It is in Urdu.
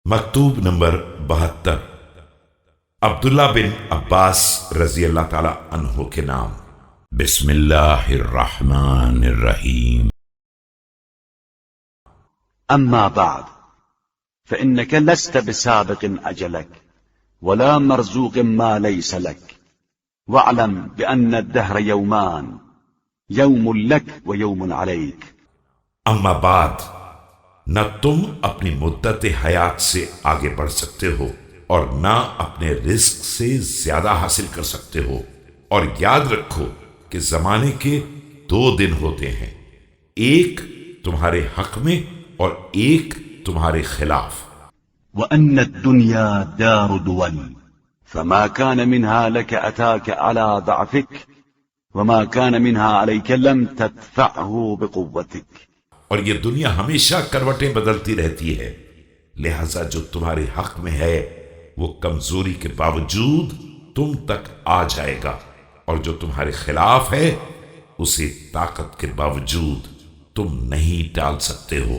مکتوب نمبر 72 عبداللہ بن عباس رضی اللہ تعالی عنہ کے نام۔ بسم اللہ الرحمن الرحیم۔ أما بعد فإنك لست بسابق أجلك ولا مرزوق ما ليس لك، واعلم بأن الدهر يومان، يوم لك ويوم عليك۔ اما بعد، نہ تم اپنی مدت حیات سے آگے بڑھ سکتے ہو اور نہ اپنے رزق سے زیادہ حاصل کر سکتے ہو، اور یاد رکھو کہ زمانے کے 2 دن ہوتے ہیں، ایک تمہارے حق میں اور ایک تمہارے خلاف۔ وأن الدنيا دار دول، فما كان منها لك أتاك على ضعفك، وما كان منها عليك لم تدفعه بقوتك۔ اور یہ دنیا ہمیشہ کروٹیں بدلتی رہتی ہے، لہذا جو تمہارے حق میں ہے وہ کمزوری کے باوجود تم تک آ جائے گا، اور جو تمہارے خلاف ہے اسے طاقت کے باوجود تم نہیں ٹال سکتے ہو۔